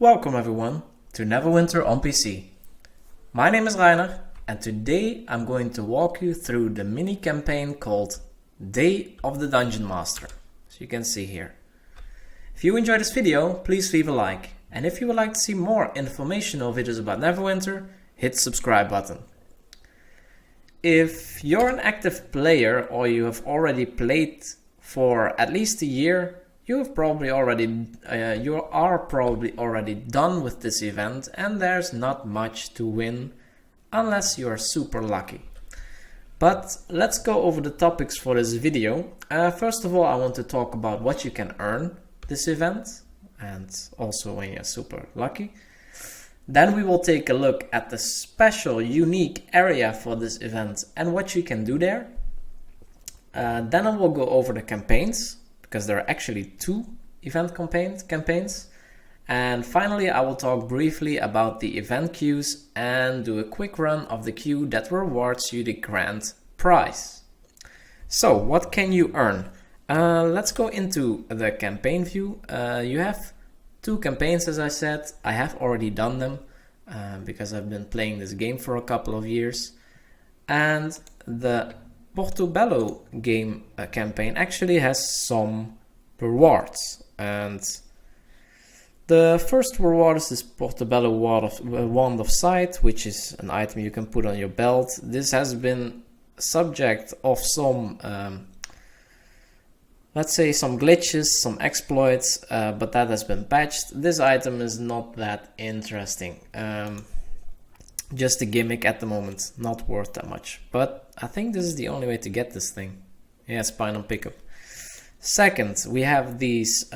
Welcome everyone to Neverwinter on PC. My name is Rainer and today I'm going to walk you through the mini campaign called Day of the Dungeon Master, as you can see here. If you enjoyed this video, please leave a like, and if you would like to see more informational videos about Neverwinter, hit the subscribe button. If you're an active player or you have already played for at least a year, you are probably already done with this event, and there's not much to win unless you are super lucky. But let's go over the topics for this video. First of all, I want to talk about what you can earn this event, and also when you're super lucky. Then we will take a look at the special unique area for this event and what you can do there. Then I will go over the campaigns, because there are actually two event campaigns. And finally, I will talk briefly about the event queues and do a quick run of the queue that rewards you the grand prize. So, what can you earn? Let's go into the campaign view. You have two campaigns, as I said. I have already done them because I've been playing this game for a couple of years. And the Portobello game campaign actually has some rewards, and the first reward is this Portobello Wand of Sight, which is an item you can put on your belt. This has been subject of some let's say some glitches, some exploits, but that has been patched. This item is not that interesting. Just a gimmick at the moment, not worth that much. But I think this is the only way to get this thing. Yeah, spinal pickup. Second, we have these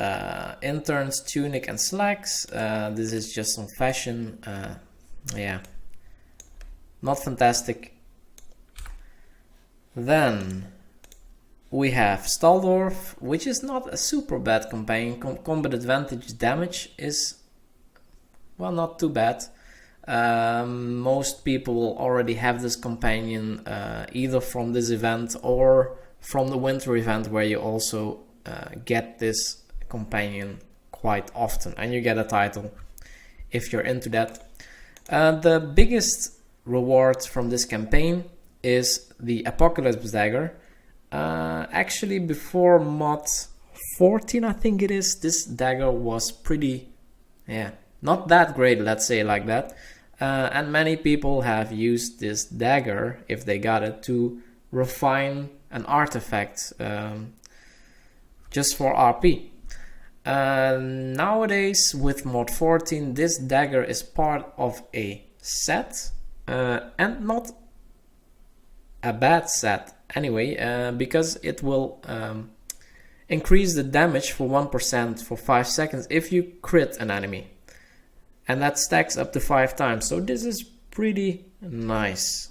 interns, tunic and slacks. This is just some fashion. Yeah, not fantastic. Then we have Staldorf, which is not a super bad companion. Combat advantage damage is, well, not too bad. Most people will already have this companion either from this event or from the winter event, where you also get this companion quite often, and you get a title if you're into that. The biggest reward from this campaign is the Apocalypse Dagger. Actually, before mod 14, I think it is, this dagger was pretty, not that great, let's say like that. And many people have used this dagger, if they got it, to refine an artifact just for RP. Nowadays, with mod 14, this dagger is part of a set, and not a bad set anyway, because it will increase the damage for 1% for 5 seconds if you crit an enemy. And that stacks up to 5 times, so this is pretty nice.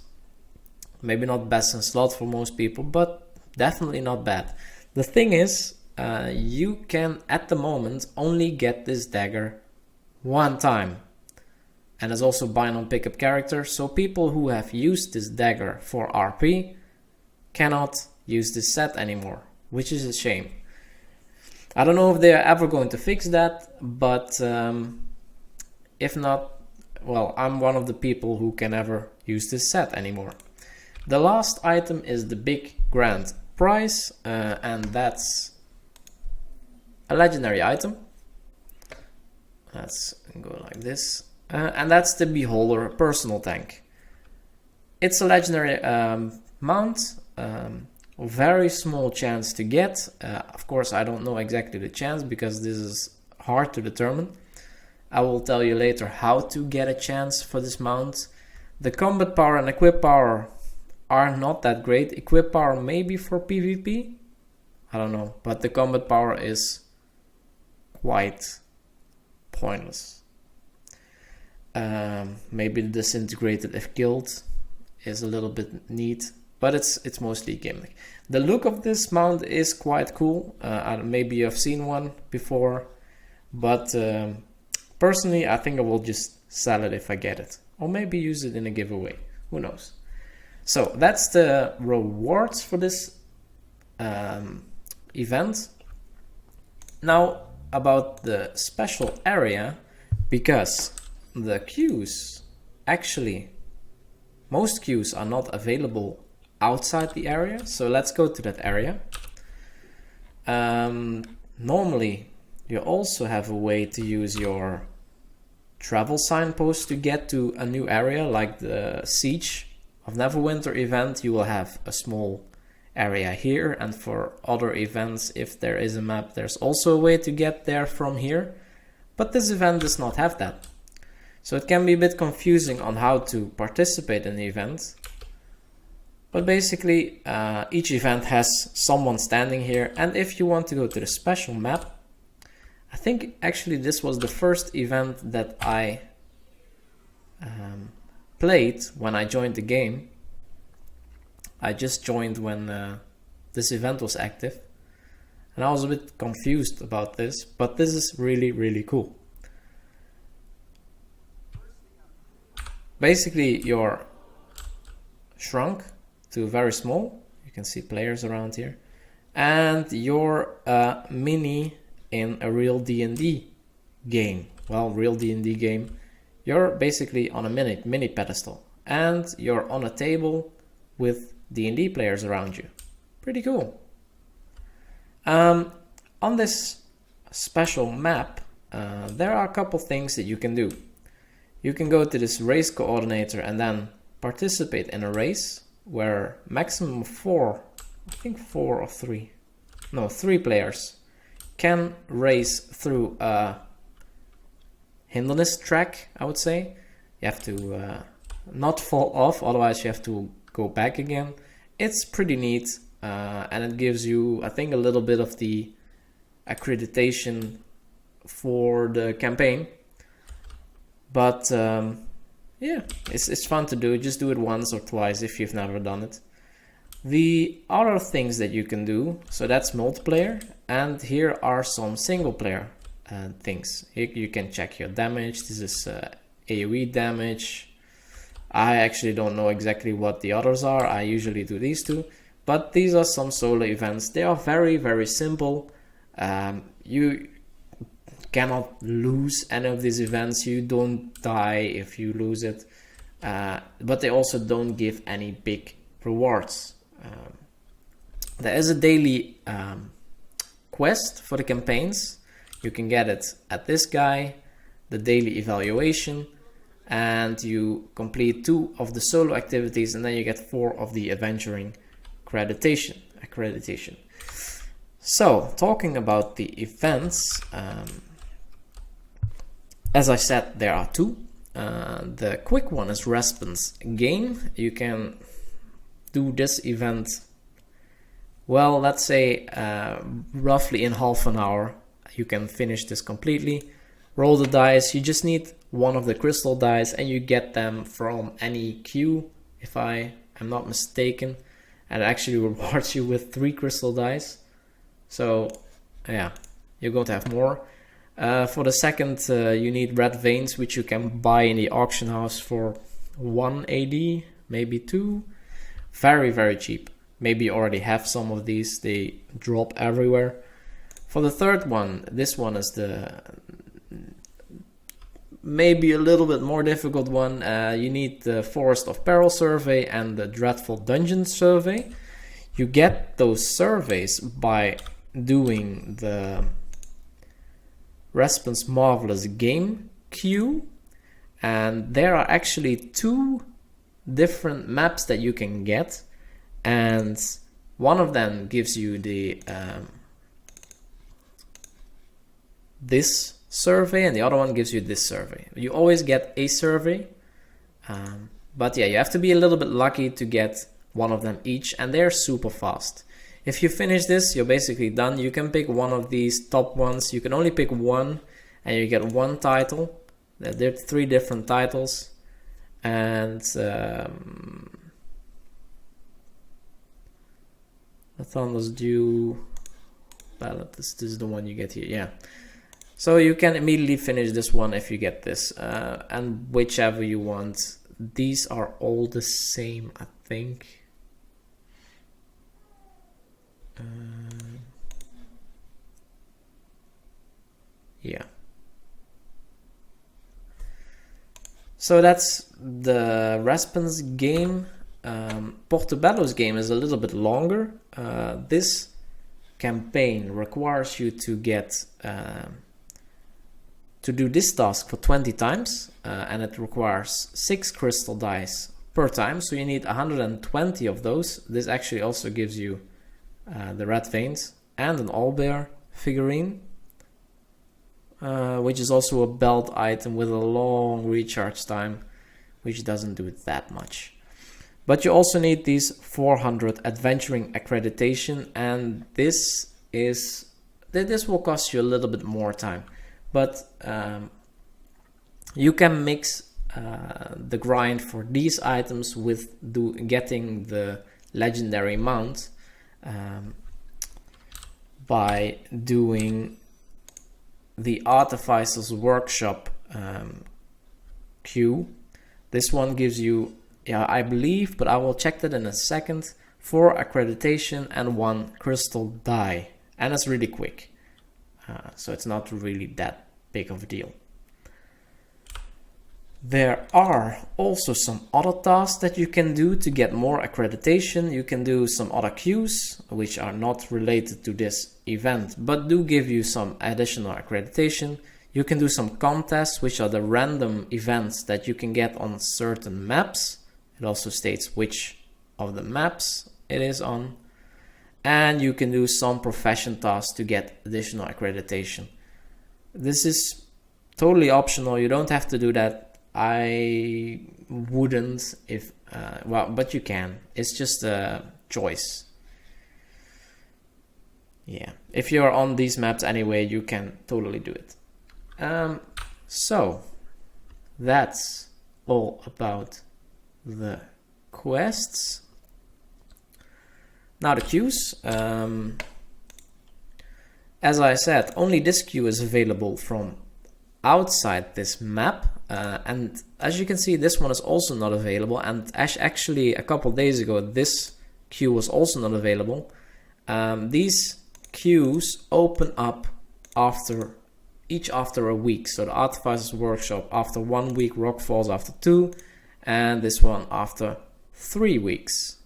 Maybe not best in slot for most people, but definitely not bad. The thing is, you can at the moment only get this dagger one time. And there's also bind on pickup character, so people who have used this dagger for RP cannot use this set anymore, which is a shame. I don't know if they are ever going to fix that, but if not, well, I'm one of the people who can never use this set anymore. The last item is the big grand prize, and that's a legendary item. Let's go like this. And that's the Beholder personal tank. It's a legendary mount, very small chance to get. Of course, I don't know exactly the chance because this is hard to determine. I will tell you later how to get a chance for this mount. The combat power and equip power are not that great. Equip power maybe for PvP, I don't know, but the combat power is quite pointless. Maybe the disintegrated if killed is a little bit neat, but it's mostly gimmick. The look of this mount is quite cool. Maybe you've seen one before, but personally I think I will just sell it if I get it, or maybe use it in a giveaway, who knows. So that's the rewards for this event. Now about the special area, because the queues, actually, most queues are not available outside the area. So let's go to that area. Normally, you also have a way to use your travel signpost to get to a new area, like the Siege of Neverwinter event. You will have a small area here, and for other events, if there is a map, there's also a way to get there from here. But this event does not have that. So it can be a bit confusing on how to participate in the event. But basically, each event has someone standing here. And if you want to go to the special map, I think actually this was the first event that I played when I joined the game. I just joined when this event was active. And I was a bit confused about this, but this is really, really cool. Basically, you're shrunk to very small. You can see players around here. And you're a mini in a real D&D game. Well, real D&D game. You're basically on a mini pedestal. And you're on a table with D&D players around you. Pretty cool. On this special map, there are a couple things that you can do. You can go to this race coordinator and then participate in a race where maximum 4, I think 4 or 3, no 3 players can race through a hinderness track, I would say. You have to not fall off, otherwise you have to go back again. It's pretty neat, and it gives you, I think, a little bit of the accreditation for the campaign. But yeah, it's fun to do. Just do it once or twice if you've never done it. The other things that you can do, so that's multiplayer, and here are some single player things. Here you can check your damage. This is AoE damage. I actually don't know exactly what the others are. I usually do these two, but these are some solo events. They are very, very simple. You cannot lose any of these events. You don't die if you lose it, but they also don't give any big rewards. There is a daily quest for the campaigns. You can get it at this guy, the daily evaluation, and you complete 2 of the solo activities, and then you get 4 of the adventuring accreditation. So, talking about the events, as I said, there are 2. The quick one is Response Game. You can do this event, well, let's say roughly in half an hour. You can finish this completely. Roll the dice. You just need one of the crystal dice, and you get them from any queue, if I am not mistaken. And it actually rewards you with 3 crystal dice. So yeah, you're going to have more. For the second, you need red veins, which you can buy in the auction house for 1 AD, maybe 2. Very, very cheap. Maybe you already have some of these. They drop everywhere. For the third one, this one is the maybe a little bit more difficult one. You need the Forest of Peril survey and the Dreadful Dungeon survey. You get those surveys by doing the Response Marvelous Game queue, and there are actually 2 different maps that you can get, and one of them gives you the this survey, and the other one gives you this survey. You always get a survey, but yeah, you have to be a little bit lucky to get one of them each, and they're super fast. If you finish this, you're basically done. You can pick one of these top ones. You can only pick one, and you get 1 title. There are 3 different titles, and the Thunder's Due ballot. This is the one you get here. Yeah. So you can immediately finish this one if you get this, and whichever you want. These are all the same, I think. Yeah. So that's the Raspin's game. Portobello's game is a little bit longer. This campaign requires you to get to do this task for 20 times, and it requires 6 crystal dice per time, so you need 120 of those. This actually also gives you the red veins and an owlbear figurine, which is also a belt item with a long recharge time, which doesn't do it that much. But you also need these 400 adventuring accreditation, and this will cost you a little bit more time. But you can mix the grind for these items with getting the legendary mount by doing the Artificer's Workshop queue. This one gives you, I believe, but I will check that in a second, 4 accreditation and 1 crystal die, and it's really quick. So it's not really that big of a deal. There are also some other tasks that you can do to get more accreditation. You can do some other queues, which are not related to this event, but do give you some additional accreditation. You can do some contests, which are the random events that you can get on certain maps. It also states which of the maps it is on. And you can do some profession tasks to get additional accreditation. This is totally optional. You don't have to do that. I wouldn't if, but you can. It's just a choice. Yeah, if you're on these maps anyway, you can totally do it. So that's all about the quests. Now the queues. As I said, only this queue is available from outside this map, and as you can see, this one is also not available, and actually a couple days ago this queue was also not available. These queues open up after a week, so the Artificer's Workshop after 1 week, Rock Falls after 2, and this one after 3 weeks,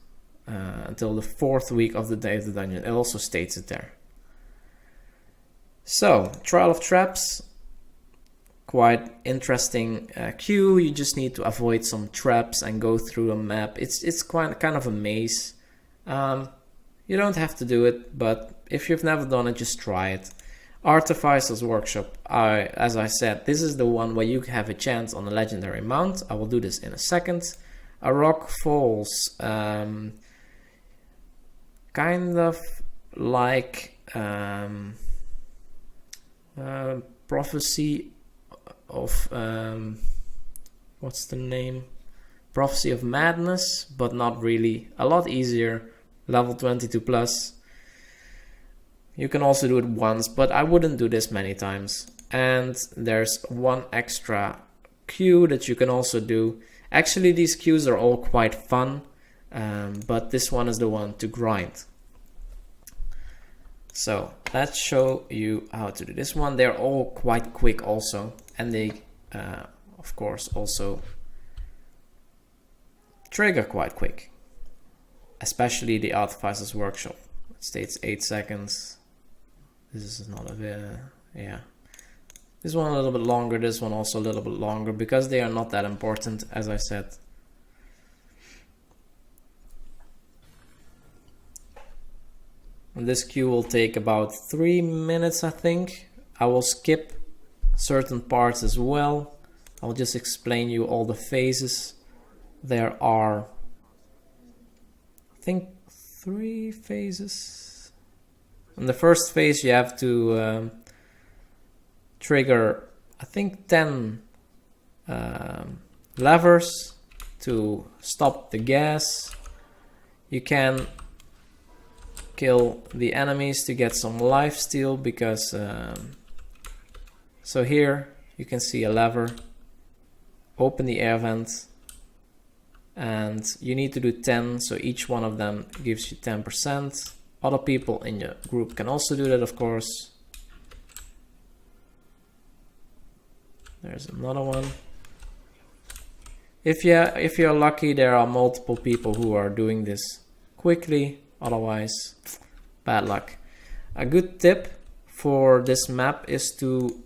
until the 4th week of the Day of the Dungeon. It also states it there. So, Trial of Traps, quite interesting queue. You just need to avoid some traps and go through a map. It's quite kind of a maze. You don't have to do it, but if you've never done it, just try it. Artificer's Workshop, as I said, this is the one where you have a chance on a legendary mount. I will do this in a second. A Rock Falls, kind of like Prophecy of what's the name? Prophecy of Madness, but not really. A lot easier, level 22 plus. You can also do it once, but I wouldn't do this many times. And there's one extra queue that you can also do. Actually, these queues are all quite fun, but this one is the one to grind. So let's show you how to do this one. They're all quite quick also, and they of course also trigger quite quick, especially the Artificer's Workshop. It states 8 seconds. This is not a yeah. This one a little bit longer, this one also a little bit longer, because they are not that important, as I said. And this queue will take about 3 minutes, I think. I will skip certain parts as well. I'll just explain you all the phases. There are, I think, 3 phases. In the first phase you have to trigger, I think, 10 levers to stop the gas. You can kill the enemies to get some lifesteal, because so here you can see a lever, open the air vent, and you need to do 10, so each one of them gives you 10%. Other people in your group can also do that, of course. There's another one. If you're lucky, there are multiple people who are doing this quickly. Otherwise, bad luck. A good tip for this map is to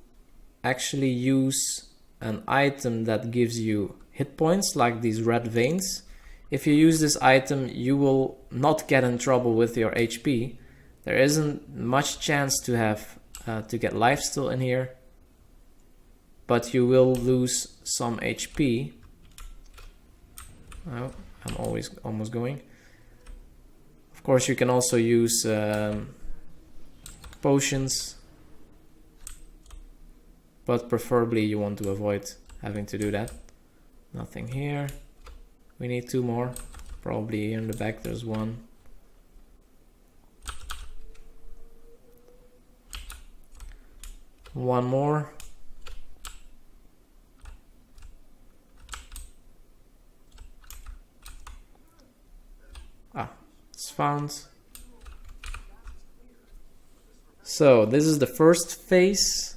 actually use an item that gives you hit points, like these red veins. If you use this item, you will not get in trouble with your HP. There isn't much chance to have to get lifesteal in here, but you will lose some HP. Oh, I'm almost going. Of course, you can also use potions, but preferably you want to avoid having to do that. Nothing here. We need 2 more. Probably here in the back there's 1. One more. It's found. So this is the first phase.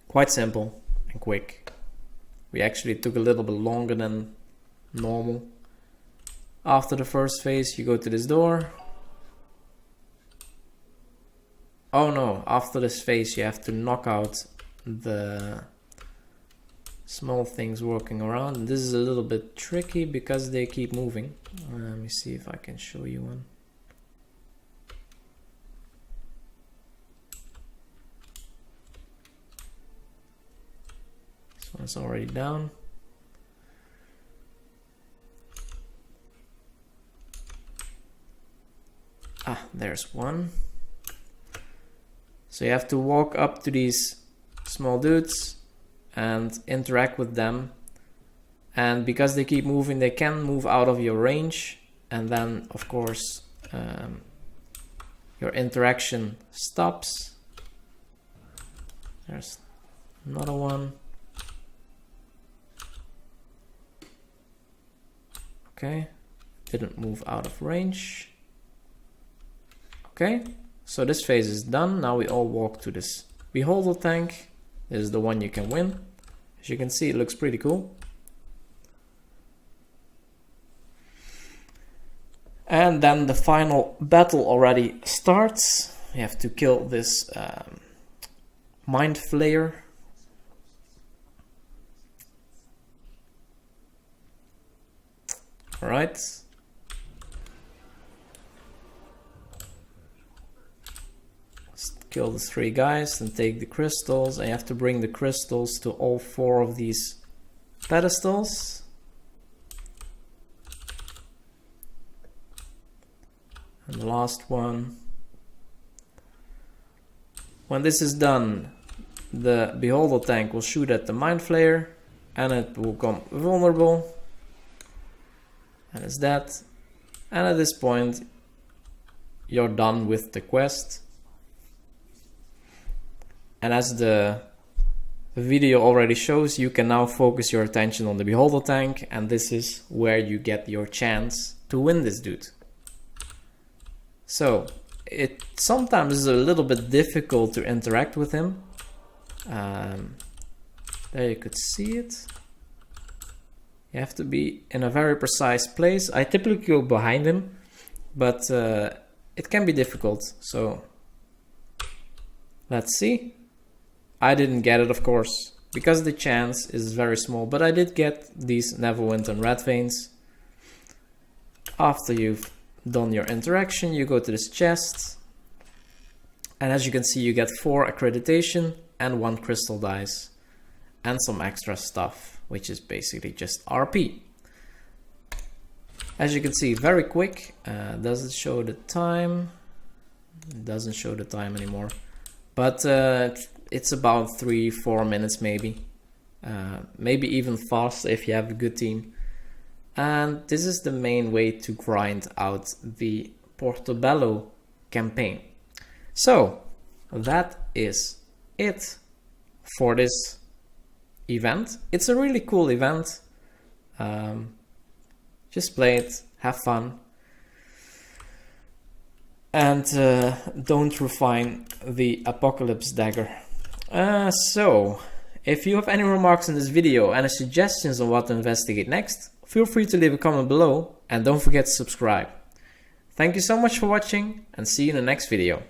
Quite simple and quick. We actually took a little bit longer than normal. After the first phase, you go to this door. Oh no, after this phase you have to knock out the small things working around. And this is a little bit tricky because they keep moving. Let me see if I can show you one. This one's already down. There's one. So you have to walk up to these small dudes and interact with them, and because they keep moving, they can move out of your range, and then of course your interaction stops. There's another one. Okay, didn't move out of range. Okay, so this phase is done. Now we all walk to this beholder tank. This is the one you can win. As you can see, it looks pretty cool. And then the final battle already starts. You have to kill this mind flayer. All right. Kill the 3 guys and take the crystals. I have to bring the crystals to all 4 of these pedestals. And the last one. When this is done, the beholder tank will shoot at the mind flayer and it will become vulnerable. And it's that. And at this point, you're done with the quest. And as the video already shows, you can now focus your attention on the beholder tank, and this is where you get your chance to win this dude. So it sometimes is a little bit difficult to interact with him. There you could see it. You have to be in a very precise place. I typically go behind him, but it can be difficult. So let's see. I didn't get it, of course, because the chance is very small, but I did get these Neverwinter red veins. After you've done your interaction, you go to this chest, and as you can see, you get 4 accreditation and 1 crystal dice and some extra stuff, which is basically just RP. As you can see, very quick. Does it show the time? It doesn't show the time anymore, but it's about 3-4 minutes maybe. Maybe even faster if you have a good team. And this is the main way to grind out the Portobello campaign. So that is it for this event. It's a really cool event. Just play it, have fun, and don't refine the Apocalypse Dagger. So If you have any remarks on this video and suggestions on what to investigate next, feel free to leave a comment below and don't forget to subscribe. Thank you so much for watching and see you in the next video.